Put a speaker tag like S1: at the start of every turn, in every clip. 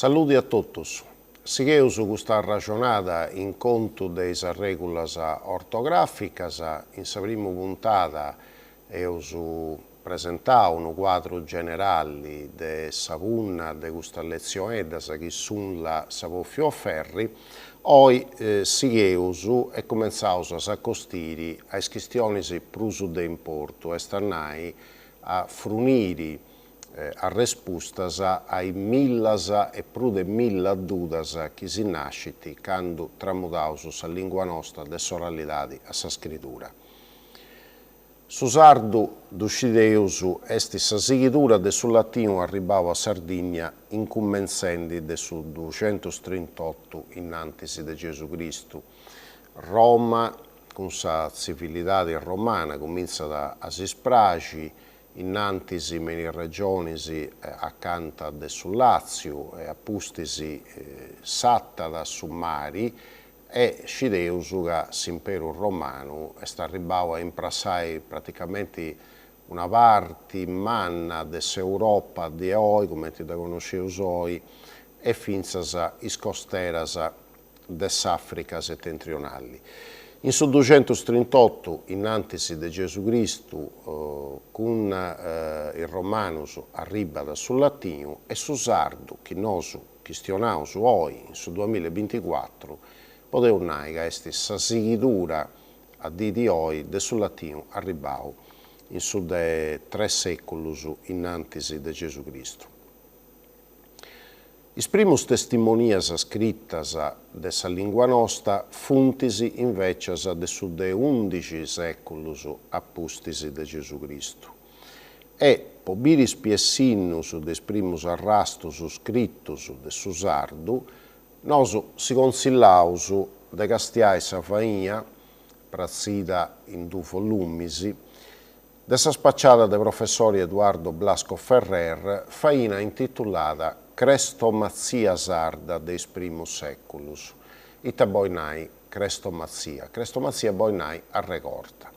S1: Saluti a totus. Sigueus custa ragionada in conto de is regulas ortográficas. In sa prima puntata eus presentau un quadro generale de sa punna de custa lezioneddas chi sun la Sapofio-Ferri. Oi sigueus e comenzaus a s'accostiri a is chistionis prus de importu, est a nai a fruniri a rispostas ai millas e più de 1000 dudas che si nasciti quando tramudaus sa lingua nostra de s'oralidade a sa scrittura. Su sardu d'uscideus est sa sigidura de su latinu arribau a Sardigna incummenzendi de su 238 innantisi de Gesù Cristu. Roma, con sa civilidade romana, comincia a s'ispraci, innantisi meni regionis accanta de su Lazio e appustisi satta da su mari e scideus ca s'imperu romanu est arribau a imprassai praticamente una parte manna de s'Europa di oi, come ti da conosceus oi, e finzas is costeras de s'Africa settentrionali. In su 238, innantisi de Gesù Cristu, con il romanus arriba da sul latinu e su sardu, che nos chistionaus oi, in su 2024, podeu nai ca est sa sigidura a di oi de su latinu arribau in su de 3 seculus innantisi de Gesù Cristu. Is primus testimonias scritas de sa lingua nostra funtisi invecias de su de 11 seculus appustisi de Gesù Cristu. E po biris piessinnus de is primus arrastus scritus de su sardu, nos si consillaus de castiai sa faina, prazzida in 2 volumisi, de sa spacciada de professori Eduardo Blasco Ferrer, faina intitulada Crestomazia sarda deis primus seculus. Ita boinai Crestomazia boinai a recorta.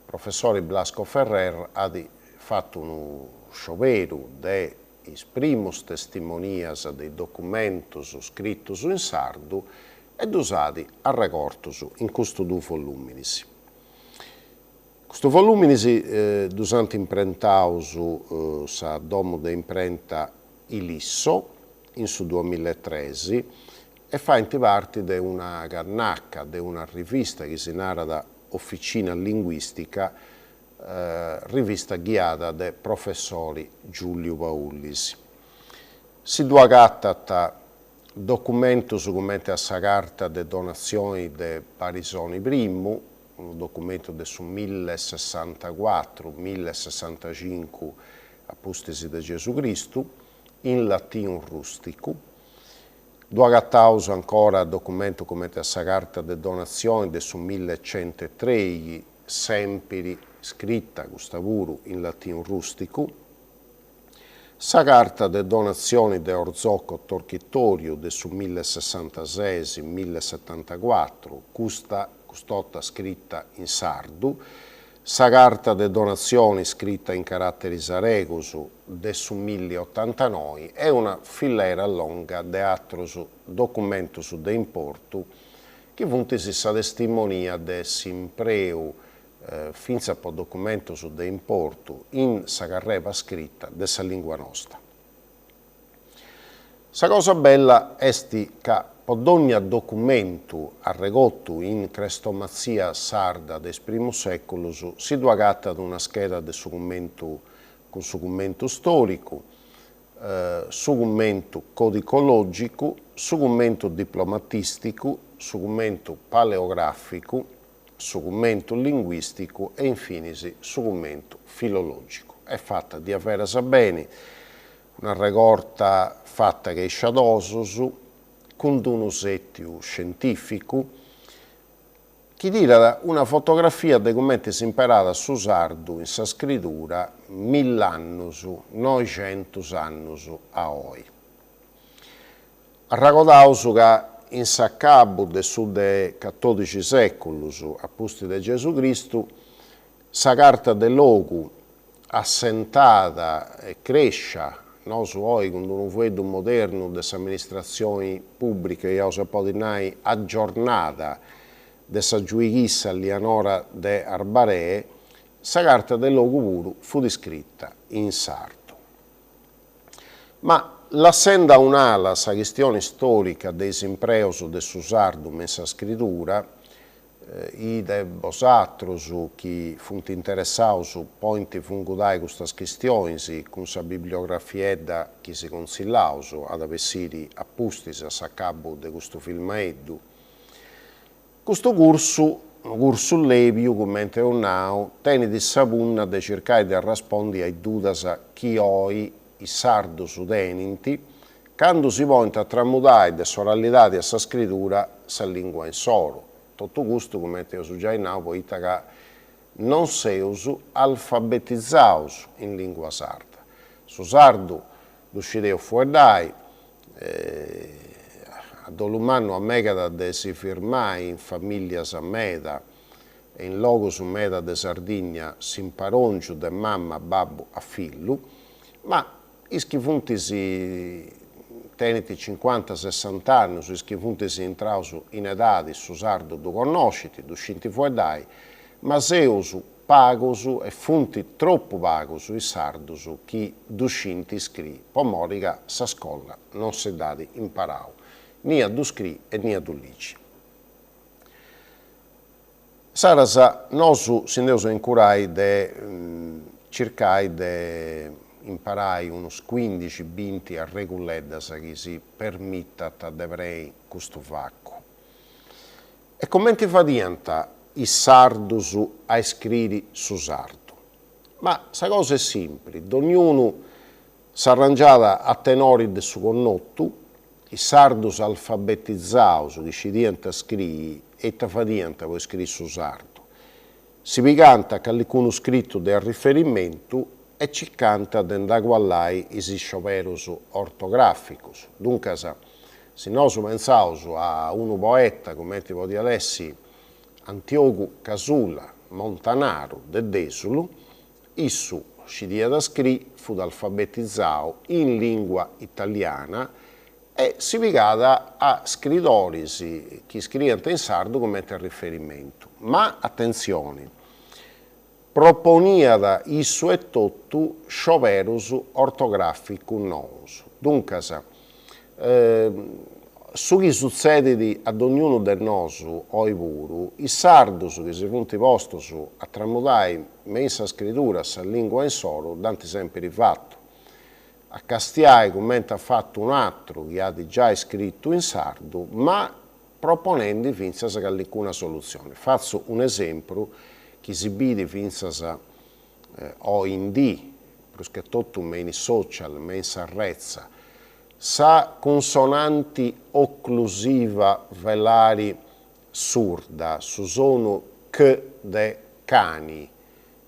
S1: Professori Blasco Ferrer ha fatto un scioveru de is primus testimonias dei documentus scritus in sardu ed usati a recortus in custu 2 voluminis. Custu voluminis dusant imprentaus sa domo de imprenta Ilisso, in su 2013, e fa parte di una carnacca, di una rivista che si narra da Officina Linguistica, rivista guiata da professori Giulio Paullis. Si duagattat documentus come a sa carta de donazioni de Parisoni I, un documento de su 1064-1065 appustisi de Gesù Cristu, in latino rustico. Duagattaus ancora documento come a sa carta de donazione de su 1103, sempre scritta Gustavuru in latino rustico. Sa carta de donazione de Orzocco Torchitoriu de su 1066-1074, custotta scritta in sardu. Sa carta de donazioni scritta in caratteri saregus de su 1089 e una filera longa de atrus documentus de importu che funtisi sa testimonia de s'impreu finza po documentus de importu in sa carreva scritta de sa lingua nostra. Sa cosa bella est ca pod ogni documentu arregottu in Crestomazia sarda des primus seculus si duagattat una scheda de su commentu con su commentu storicu, su commentu codicologicu, su commentu diplomatisticu, su commentu paleograficu, su commentu linguisticu e infinisi su commentu filologicu. È fatta di averas bene, una regorta fatta che sciadosus, con un settiu scientifico, che dira una fotografia de come si imparata su sardu in sa scrittura 1000 annus, 900 annus a oi. Arragodaus ca in sa cabu de su de 14 seculus, appusti de Gesù Cristu, sa carta de logu assentata e crescia noi oggi con un vedo moderno delle amministrazioni pubbliche, io se può dire aggiornata, della giudichissa Leonora de Arbarè, la carta del Loguburu fu descritta in sardo. Ma l'assenda un'ala, la questione storica dei impreus del sardo messa scrittura, i de vosatros chi funt interessati poi fungudai queste questioni con la bibliografia che si consillaus ad avessiri appustis a saccabu di questo filmaeddu. Questo corso, un corso leviu, come ho detto, tiene di sapunna di cercare di rispondere ai dudas chi oi i sardos tenenti, quando si vuole tramutare da soralità a sa scrittura sa lingua in solo. Tutto questo, come ho già detto, poi che non seus alfabetizzaus in lingua sarda. Su sardo l'usciteo fuori dai, a dolumanno a megada de si firmai in famiglia a meda e in logo su meda de Sardigna si imparongiu de mamma, babbo a fillu, ma ischi funtisi teniti 50-60 anni, su ischi funtisi intraus in età di su sardo du conosciti, du scinti fuori dai, ma seus pagos e funti troppo pagos i sardos chi du scinti scri, pomorica sa scolla non si dati imparau, ni a du scri e ni a du lici. Sarasa, nosu si deus incurai de cercai de imparai unos 15-20 a reguleddas che si permittat ad avrei questo facco. E come ti fa dianta i sardus a scrivere su sardo? Ma sa cosa è semplice, ognuno s'arrangiava a tenori del suo connotto, i sardus alfabetizzaus che ci dianta scrivi e te fa dianta poi scrivere su sardo. Si picanta che alcuno scritto del riferimento e ci canta dendaguallai isi scioperus ortograficus. Dunque, se noi pensaus a un poeta come ti podia lessi Antioco Casula Montanaro de Desulu, issu ci dia da scrivere fu alfabetizzato in lingua italiana e si picata a scrittori che scrivono in sardo come riferimento. Ma attenzione, proponiada issu e tutto scioperus ortograficus nous. Dunque, su chi succede ad ognuno di noi, oi puru, i sardus che si funt postos a tramutare messa scrittura sa lingua in solo, danti sempre fatto. A Castiai commenta ha fatto un altro che ha già scritto in sardo, ma proponendo finza che alcuna soluzione. Faccio un esempio che si vede finza o in D, perché tutto meni social, meni sarrezza, sa consonanti occlusiva velari surda, su sono c de cani.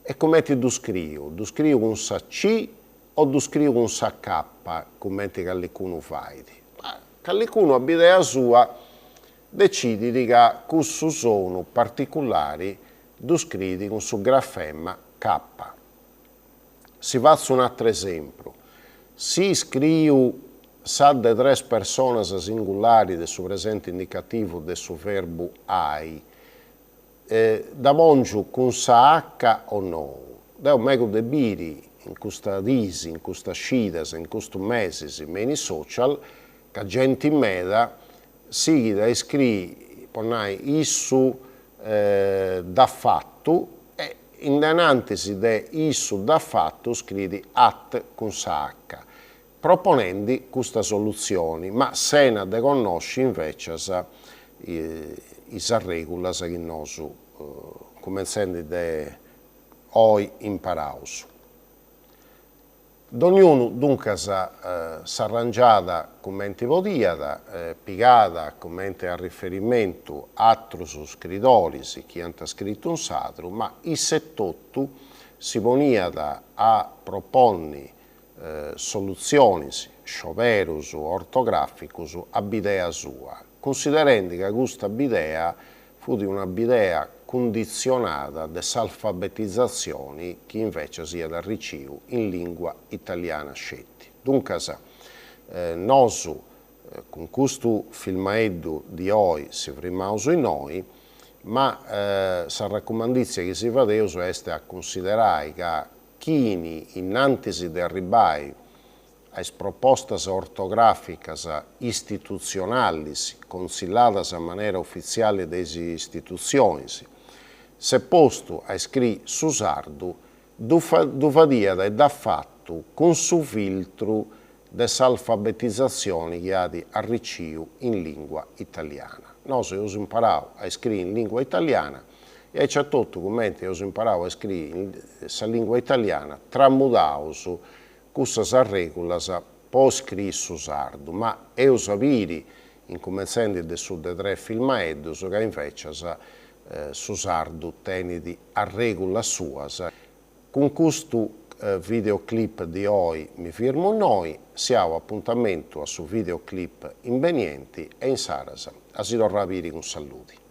S1: E come ti du scrivo? Du scrivo con sa C o du scrivo con sa K, come ti qualcuno fai? Ma qualcuno a idea sua decidi che questo sono particolari du scrivi con su grafemma K. Si faccio un altro esempio. Si scrivo sa de tre persone singolari del suo presente indicativo del suo verbo ai, da mongiu con sa H o no? Da un mego de biri in questa disi, in questa scidas, in questo mese, meni social, che gente in meda si da iscrivi, ponai issu da fatto e in denantesi de issu da fatto scrivi at con sa H, proponendo questa soluzione, ma sena de conosci invece is regolas che noi cominciando de oi imparaus. Ognuno dunque s'arrangiata come ti podia, pigata come a riferimento altri scrittori che hanno scritto un satro, ma il settotto si ponia a proporre soluzioni, scioperus, ortograficus, a bidea sua, considerando che questa bidea fu di una bidea condizionata dell'alfabetizzazione che invece sia da ricevere in lingua italiana scetti. Dunque, noi con questo filmaeddu di oggi si firmaus in noi, ma la raccomandazione che si fa è a considerare che chi innanzi di arrivare alle proposte ortografiche istituzionali consigliate in maniera ufficiale delle istituzioni, se posto a scrivere su sardo, dovrebbe da fatto con su filtro dell'alfabetizzazione che ha di arricchio in lingua italiana. Noi abbiamo imparato a scrivere in lingua italiana e c'è tutto come abbiamo imparato a scrivere in lingua italiana, tramutando queste regole per scrivere su sardo, ma io sapere, incominciando da su de 3 filmaeddos, che invece su sardo tiene a regola sua. Con questo videoclip di oggi mi firmo noi, siamo appuntamento su videoclip invenienti e in Sarasa. A si torna a un saluto.